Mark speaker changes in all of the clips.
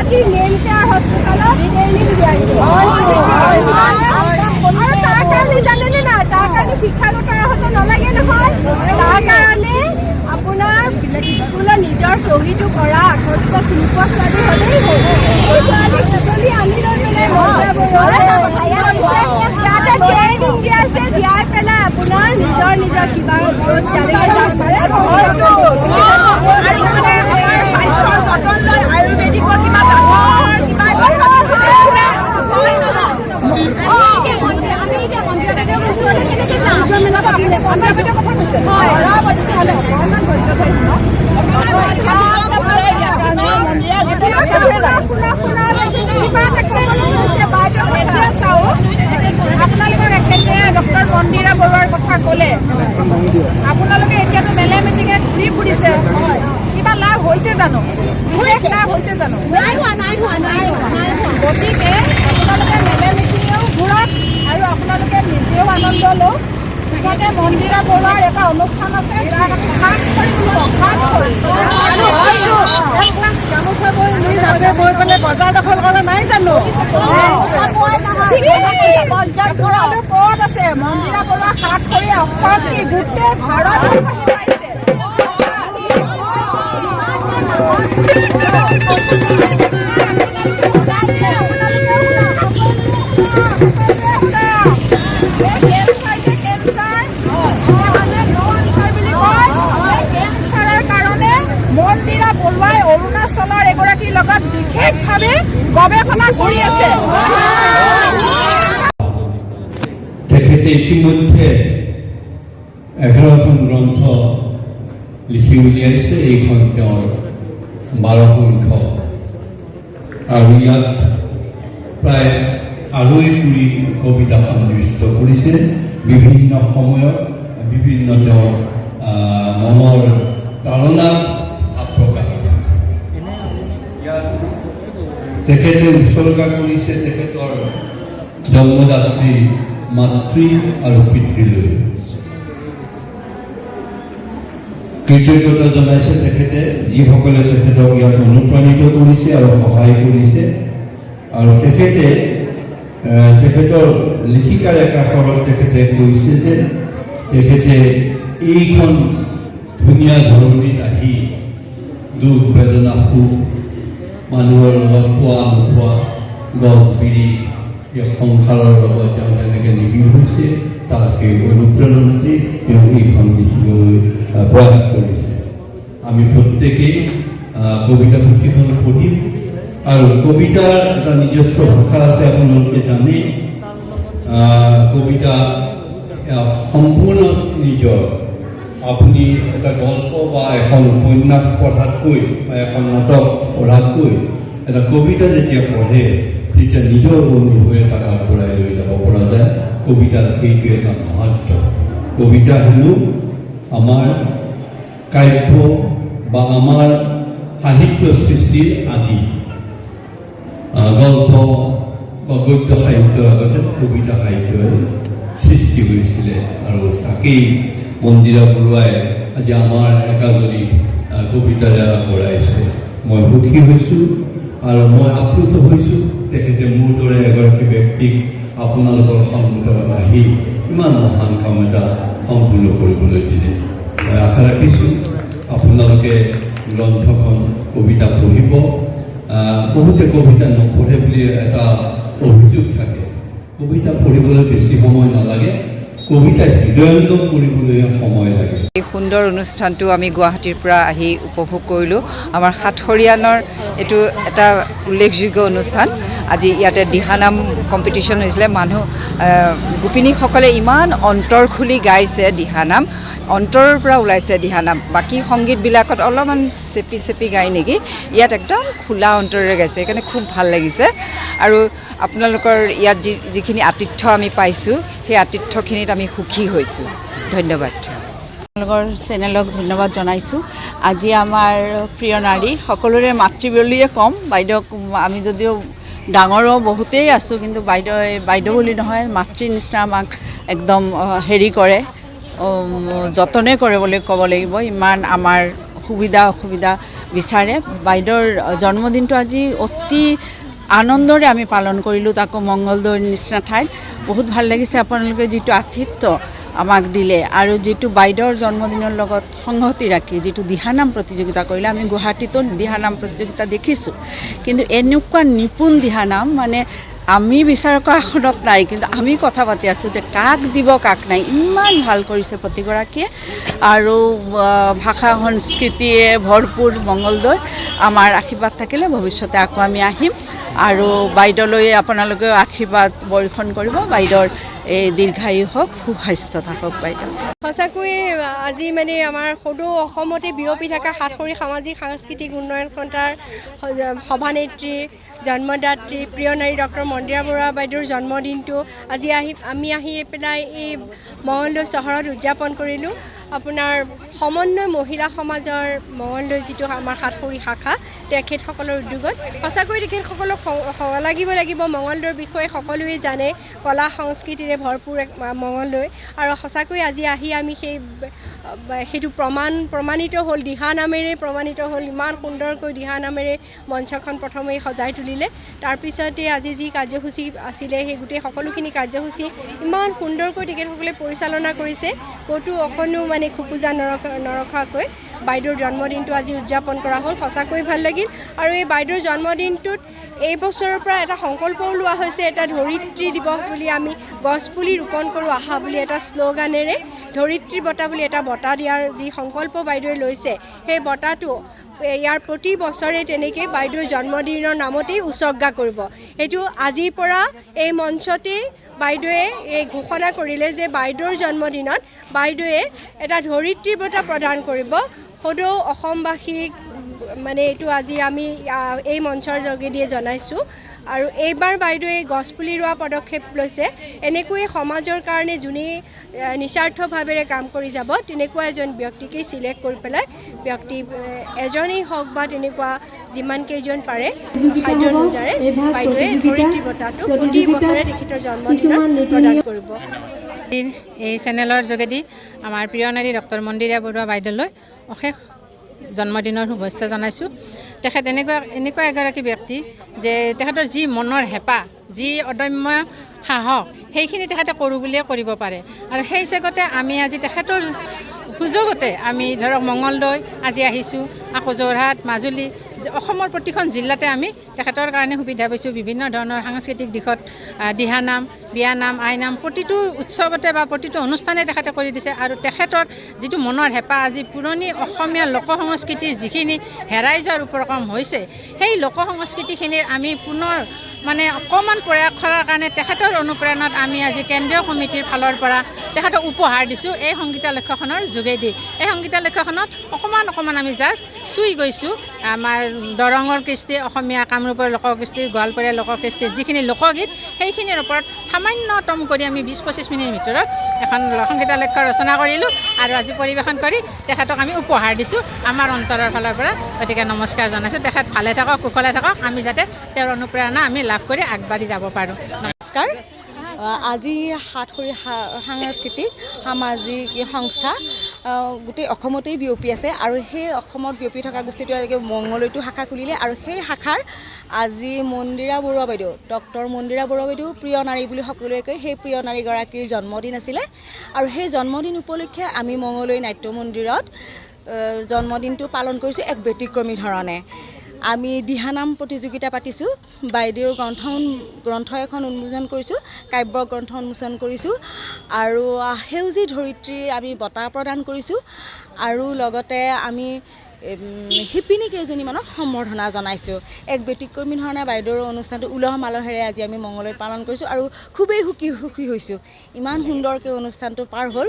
Speaker 1: Guwahati main care হস্পিটেলত training দিয়াইছে আৰু তাৰ কাৰণে জানেনে নাই, তাৰ কাৰণে শিক্ষাগত অৰ্হতা নালাগে নহয়। তাৰ কাৰণে আপোনাৰ স্কুলৰ নিজৰ চহীটো কৰা আখৰটো চিনি পোৱা ছোৱালী হ'লেই হ'ল। এই ছোৱালীক বুটলি আনি লৈ পেলাই ইয়াতে ট্ৰেইনিং দিয়াইছে, দিয়াই পেলাই আপোনাৰ নিজৰ নিজৰ কিবা স্বাস্থ্যৰ যতন লৈ আয়ুৰ্বেদিকৰ কিবা ডক্টৰ মন্দিৰা বৰুৱাৰ কথা ক'লে, আপোনালোকে এতিয়াতো মেলে মিটিঙে ঘূৰি ফুৰিছে, কিবা লাভ হৈছে জানো? বিশেষ লাভ হৈছে জানো? নাই হোৱা। গতিকে আপোনালোকে মেলে মিটিঙেও ঘূৰক আৰু আপোনালোকে নিজেও আনন্দ লওক। মুঠতে মন্দিৰা বৰুৱাৰ এটা অনুষ্ঠান আছে, যাক গামোচা বৈ গৈ পেলাই বজাৰ দখল কৰা নাই জানো? ক'ত আছে মন্দিৰা বৰুৱা হাত কৰি অসম কি গোটেই ভাৰত মন্দিৰা বৰুৱাই অৰুণাচলৰ এগৰাকীৰ লগত বিশেষভাৱে গৱেষণা কৰি আছে।
Speaker 2: তেখেতে ইতিমধ্যে 11খন গ্ৰন্থ লিখি উলিয়াইছে। এইখন তেওঁৰ 12 সংখ্যক আৰু ইয়াত প্ৰায় 2.5 কবিতা সন্নিৱিষ্ট কৰিছে। বিভিন্ন সময়ত বিভিন্ন তেওঁৰ মনৰ তাৰণাত ভাৱ প্ৰকাশ কৰিছে। তেখেতে উৎসৰ্গা কৰিছে তেখেতৰ জন্মদাত্ৰী মাতৃ আৰু পিতৃলৈ। কৃতজ্ঞতা জনাইছে তেখেতে, যিসকলে তেখেতক ইয়াত অনুপ্ৰাণিত কৰিছে আৰু সহায় কৰিছে। আৰু তেখেতে তেখেতৰ লিখিকাৰ একাষৰত তেখেতে কৈছে যে তেখেতে এইখন ধুনীয়া ধৰণীত আহি দুখ বেদনা সুখ মানুহৰ লগত পোৱা নোপোৱা গছ বিৰি সংসাৰৰ লগত তেওঁ যেনেকৈ নিবিড় হৈছে, তাৰ সেই অনুপ্ৰেৰণাতে তেওঁ এইখন লিখিবলৈ প্ৰয়াস কৰিছে। আমি প্ৰত্যেকেই কবিতা পুথিখন পঢ়িম আৰু কবিতাৰ এটা নিজস্ব ভাষা আছে, আপোনালোকে জানে। কবিতা সম্পূৰ্ণ নিজৰ। আপুনি এটা গল্প বা এখন উপন্যাস পঢ়াতকৈ বা এখন নাটক পঢ়াতকৈ এটা কবিতা যেতিয়া পঢ়ে তেতিয়া নিজৰ অনুভৱে তাক আগবঢ়াই লৈ যাব পৰা যায়। কবিতাৰ সেইটো এটা মহত্ব। কবিতা হেনো আমাৰ কাব্য বা আমাৰ সাহিত্য সৃষ্টিৰ আদি। গল্প বা গদ্য সাহিত্যৰ আগতে কবিতা সাহিত্যৰ সৃষ্টি হৈছিলে আৰু তাকেই মন্দিৰা বৰুৱাই আজি আমাৰ একাজনী কবিতাৰে আগবঢ়াইছে। মই সুখী হৈছোঁ আৰু মই আপ্লুত হৈছোঁ তেখেতে মোৰ দৰে এগৰাকী ব্যক্তিক আপোনালোকৰ সন্মুখত আহি ইমান মহান কাম এটা সম্পূৰ্ণ কৰিবলৈ দিলে। মই আশা ৰাখিছোঁ আপোনালোকে গ্ৰন্থখন কবিতা পঢ়িব। বহুতে কবিতা নপঢ়ে বুলি এটা অভিযোগ থাকে। কবিতা পঢ়িবলৈ বেছি সময় নালাগে, কবিতা হৃদয়ংগম কৰিবলৈ সময় লাগে।
Speaker 3: এই সুন্দৰ অনুষ্ঠানটো আমি গুৱাহাটীৰ পৰা আহি উপভোগ কৰিলোঁ। আমাৰ সাতসৰীয়ানৰ এইটো এটা উল্লেখযোগ্য অনুষ্ঠান। আজি ইয়াতে দিহানাম কম্পিটিশ্যন হৈছিলে। মানুহ গোপিনীসকলে ইমান অন্তৰ খুলি গাইছে দিহানাম, অন্তৰৰ পৰা ওলাইছে দিহানাম। বাকী সংগীতবিলাকত অলপমান চেপি গায় নেকি, ইয়াত একদম খোলা অন্তৰেৰে গাইছে, সেইকাৰণে খুব ভাল লাগিছে। আৰু আপোনালোকৰ ইয়াত যিখিনি আতিথ্য আমি পাইছোঁ সেই আতিথ্যখিনিত আমি সুখী হৈছোঁ। ধন্যবাদ।
Speaker 4: আপোনালোকৰ চেনেলক ধন্যবাদ জনাইছোঁ। আজি আমাৰ প্ৰিয় নাৰী, সকলোৰে মাতৃ বুলিয়ে ক'ম। বাইদেউক আমি যদিও ডাঙৰো বহুতেই আছোঁ, কিন্তু বাইদেউ বুলি নহয়, মাতৃৰ নিচিনা আমাক একদম হেৰি কৰে, যতনে কৰে বুলি ক'ব লাগিব। ইমান আমাৰ সুবিধা অসুবিধা বিচাৰে। বাইদেউৰ জন্মদিনটো আজি অতি আনন্দৰে আমি পালন কৰিলোঁ, তাকো মংগলদৈৰ নিচিনা ঠাইত। বহুত ভাল লাগিছে আপোনালোকে যিটো আতিথ্য আমাক দিলে আৰু যিটো বাইদেউৰ জন্মদিনৰ লগত সংগতি ৰাখি যিটো দিহানাম প্ৰতিযোগিতা কৰিলে। আমি গুৱাহাটীতো দিহানাম প্ৰতিযোগিতা দেখিছোঁ, কিন্তু এনেকুৱা নিপুণ দিহানাম মানে আমি বিচাৰ কৰা এখনত নাই, কিন্তু আমি কথা পাতি আছোঁ যে কাক দিব কাক নাই। ইমান ভাল কৰিছে প্ৰতিগৰাকীয়ে আৰু ভাষা সংস্কৃতিয়ে ভৰপূৰ মংগলদৈ। আমাৰ আশীৰ্বাদ থাকিলে ভৱিষ্যতে আকৌ আমি আহিম আৰু বাইদেউলৈ আপোনালোকেও আশীৰ্বাদ বৰ্ষণ কৰিব। বাইদেউৰ এই দীৰ্ঘায়ু হওক, সুস্বাস্থ্য থাকক বাইদেউ।
Speaker 5: সঁচাকৈয়ে আজি মানে আমাৰ সদৌ অসমতে বিয়পি থকা সাতসৰী সামাজিক সাংস্কৃতিক উন্নয়ন সন্থাৰ সভানেত্ৰী, জন্মদাত্ৰী, প্ৰিয় নাৰী ডক্টৰ মন্দিৰা বৰুৱা বাইদেউৰ জন্মদিনটো আজি আমি আহি পেলাই এই মঙলদৈ চহৰত উদযাপন কৰিলোঁ। আপোনাৰ সমন্বয় মহিলা সমাজৰ মঙলদৈ যিটো আমাৰ সাতসৰী শাখা, তেখেতসকলৰ উদ্যোগত সঁচাকৈ তেখেতসকলক লাগিব। মঙলদৈৰ বিষয়ে সকলোৱে জানে, কলা সংস্কৃতিৰে ভৰপূৰ এক মঙলদৈ। আৰু সঁচাকৈ আজি আহি আমি সেইটো প্ৰমাণিত হ'ল, দিহানামেৰে প্ৰমাণিত হ'ল। ইমান সুন্দৰকৈ দিহানামেৰে মঞ্চখন প্ৰথমেই সজাই তুলিলে। তাৰপিছতে আজি যি কাৰ্যসূচী আছিলে, সেই গোটেই সকলোখিনি কাৰ্যসূচী ইমান সুন্দৰকৈ তেখেতসকলে পৰিচালনা কৰিছে। ক'তো অকণো মানে খোকোজা নৰখাকৈ বাইদেউৰ জন্মদিনটো আজি উদযাপন কৰা হ'ল। সঁচাকৈ ভাল লাগিল। আৰু এই বাইদেউৰ জন্মদিনটোত এই বছৰৰ পৰা এটা সংকল্পও লোৱা হৈছে, এটা ধৰিত্ৰী দিৱস বুলি। আমি গছপুলি ৰোপণ কৰোঁ আশা বুলি এটা শ্লোগানেৰে ধৰিত্ৰী বঁটা বুলি এটা বঁটা দিয়াৰ যি সংকল্প বাইদেৱে লৈছে, সেই বঁটাটো ইয়াৰ প্ৰতি বছৰে তেনেকৈ বাইদেউৰ জন্মদিনৰ নামতেই উৎসৰ্গা কৰিব। সেইটো আজিৰ পৰা এই মঞ্চতেই বাইদেৱে এই ঘোষণা কৰিলে যে বাইদেউৰ জন্মদিনত বাইদেৱে এটা ধৰিত্ৰী বঁটা প্ৰদান কৰিব সদৌ অসমবাসীক। মানে এইটো আজি আমি এই মঞ্চৰ যোগেদিয়ে জনাইছোঁ। আৰু এইবাৰ বাইদেৱে গছপুলি ৰোৱা পদক্ষেপ লৈছে। এনেকৈয়ে সমাজৰ কাৰণে যোনে নিস্বাৰ্থভাৱেৰে কাম কৰি যাব, তেনেকুৱা এজন ব্যক্তিকেই চিলেক্ট কৰি পেলাই, ব্যক্তি এজনেই হওক বা তেনেকুৱা যিমানকেইজন পাৰে সাধ্য অনুযায়ী বাইদেৱে ধৰিত্ৰী বঁটাটো প্ৰতি বছৰে তেখেতৰ জন্মদিনত প্ৰদান কৰিব।
Speaker 6: এই চেনেলৰ যোগেদি আমাৰ প্ৰিয় নাৰী ডক্টৰ মন্দিৰা বৰুৱা বাইদেউলৈ অশেষ জন্মদিনৰ শুভেচ্ছা জনাইছোঁ। তেখেত এনেকুৱা এগৰাকী ব্যক্তি যে তেখেতৰ যি মনৰ হেঁপাহ, যি অদম্য সাহস, সেইখিনি তেখেতে কৰোঁ বুলিয়ে কৰিব পাৰে। আৰু সেই চেগতে আমি আজি তেখেতৰ সুযোগতে আমি ধৰক মঙলদৈ আজি আহিছোঁ, আকৌ যোৰহাট, মাজুলী, অসমৰ প্ৰতিখন জিলাতে আমি তেখেতৰ কাৰণে সুবিধা পাইছোঁ। বিভিন্ন ধৰণৰ সাংস্কৃতিক দিশত দিহানাম, বিয়ানাম, আইনাম প্ৰতিটো উৎসৱতে বা প্ৰতিটো অনুষ্ঠানে তেখেতে কৰি দিছে। আৰু তেখেতৰ যিটো মনৰ হেঁপাহ, আজি পুৰণি অসমীয়া লোক সংস্কৃতিৰ যিখিনি হেৰাই যোৱাৰ উপক্ৰম হৈছে, সেই লোক সংস্কৃতিখিনিৰ আমি পুনৰ মানে অকণমান প্ৰয়াস কৰাৰ কাৰণে তেখেতৰ অনুপ্ৰেৰণাত আমি আজি কেন্দ্ৰীয় কমিটিৰ ফালৰ পৰা তেখেতক উপহাৰ দিছোঁ এই সংগীতালক্ষ্যখনৰ যোগেদি। এই সংগীতালক্ষ্যখনত অকণমান আমি জাষ্ট চুই গৈছোঁ। আমাৰ দৰঙৰ কৃষ্টি, অসমীয়া কামৰূপৰ লোককৃষ্টি, গোৱালপৰীয়া লোককৃষ্টিৰ যিখিনি লোকগীত, সেইখিনিৰ ওপৰত সামান্যতম কৰি আমি 20-25 মিনিটৰ ভিতৰত এখন সংগীতালক্ষ্য ৰচনা কৰিলোঁ আৰু আজি পৰিৱেশন কৰি তেখেতক আমি উপহাৰ দিছোঁ আমাৰ অন্তৰৰ ফালৰ পৰা। গতিকে নমস্কাৰ জনাইছোঁ। তেখেত ভালে থাকক, কুশলে থাকক, আমি যাতে তেওঁৰ অনুপ্ৰেৰণা আমি লাভ কৰি আগবাঢ়ি যাব পাৰোঁ।
Speaker 4: নমস্কাৰ। আজি সাতসৰী সাংস্কৃতিক সামাজিক সংস্থা গোটেই অসমতেই বিয়পি আছে আৰু সেই অসমত বিয়পি থকা গোষ্ঠীটো আজিকালি মঙলদৈতো শাখা খুলিলে। আৰু সেই শাখাৰ আজি মন্দিৰা বৰুৱা বাইদেউ, ডক্টৰ মন্দিৰা বৰুৱা বাইদেউ প্ৰিয় নাৰী বুলি সকলোৱে কয়, সেই প্ৰিয় নাৰীগৰাকীৰ জন্মদিন আছিলে। আৰু সেই জন্মদিন উপলক্ষে আমি মঙলদৈ নাট্য মন্দিৰত জন্মদিনটো পালন কৰিছোঁ এক ব্যতিক্ৰমী ধৰণে। আমি দিহানাম প্ৰতিযোগিতা পাতিছোঁ, বাইদেউৰ গ্ৰন্থ এখন উন্মোচন কৰিছোঁ, কাব্য গ্ৰন্থ উন্মোচন কৰিছোঁ আৰু সেউজী ধৰিত্ৰী আমি বঁটা প্ৰদান কৰিছোঁ। আৰু লগতে আমি শিপিনী কেইজনীমানক সম্বৰ্ধনা জনাইছোঁ। এক ব্যতিক্ৰমী ধৰণে বাইদেউৰ অনুষ্ঠানটো উলহ মালহেৰে আজি আমি মঙলদৈত পালন কৰিছোঁ আৰু খুবেই সুখী হৈছোঁ। ইমান সুন্দৰকৈ অনুষ্ঠানটো পাৰ হ'ল।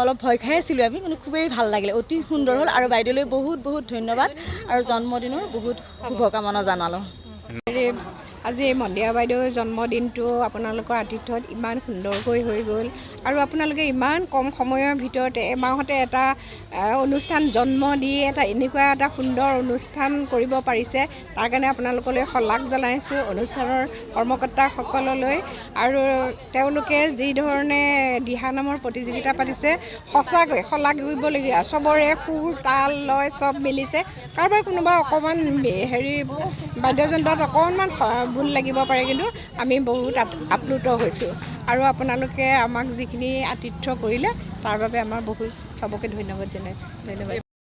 Speaker 4: অলপ ভয় খাই আছিলোঁ আমি, কিন্তু খুবেই ভাল লাগিলে, অতি সুন্দৰ হ'ল। আৰু বাইদেউলৈ বহুত ধন্যবাদ আৰু জন্মদিনৰ বহুত শুভকামনা জনালোঁ।
Speaker 7: আজি মন্দিৰা বাইদেউৰ জন্মদিনটো আপোনালোকৰ আতিথ্যত ইমান সুন্দৰকৈ হৈ গ'ল আৰু আপোনালোকে ইমান কম সময়ৰ ভিতৰতে এমাহতে এটা অনুষ্ঠান জন্ম দি এনেকুৱা এটা সুন্দৰ অনুষ্ঠান কৰিব পাৰিছে তাৰ কাৰণে আপোনালোকলৈ শলাগ জনাইছোঁ অনুষ্ঠানৰ কৰ্মকৰ্তাসকললৈ আৰু তেওঁলোকে যি ধৰণে দিহানামৰ প্ৰতিযোগিতা পাতিছে সঁচাকৈ শলাগ কৰিবলগীয়া চবৰে সুৰ তাল লয় চব মিলিছে কাৰোবাৰ কোনোবা অকণমান বাদ্যযন্ত্ৰত অকণমান ভুল লাগিব পাৰে কিন্তু আমি বহুত আপ্লুত হৈছোঁ আৰু আপোনালোকে আমাক যিখিনি আতিথ্য কৰিলে তাৰ বাবে আমাৰ বহুত চবকে ধন্যবাদ জনাইছোঁ ধন্যবাদ